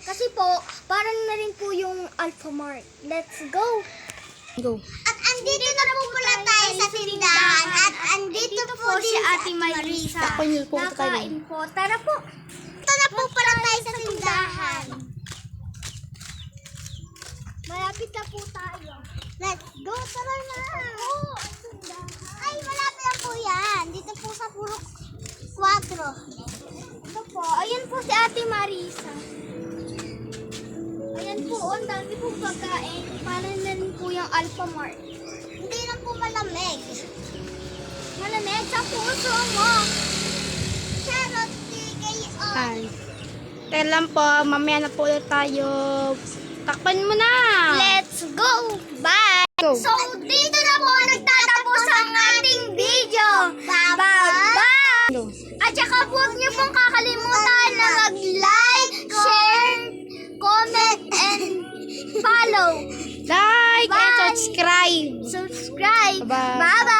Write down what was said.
Kasi po, parang na rin po yung Alphamart. Let's go! Go. At andito na po pala tayo sa tindahan. At andito po si Ate Marisa. Takpan niyo po tayo. Nakain po. Tara po. Ito na po pala tayo sa tindahan. Malapit na po tayo. Let's go, tara na. Ay, malapit na po yan. Dito po sa puro 4. Ito po. Ayan po si Ate Marisa. Ayan po. Ang dami po pagkain. Parang na rin po yung Alphamart. Hindi lang po malamig. Malamig sa puso mo. Charot, TKO. Ay. Teka lang po, mamaya na po ulit tayo. Takpan mo na! Let's go! Bye! Go! So, dito na po nagtatapos ang ating video. Bye-bye! Go. At saka huwag niyo pong kakalimutan na mag-like, share, comment, and follow. Like and Bye. subscribe! Subscribe. Bye-bye. Bye-bye!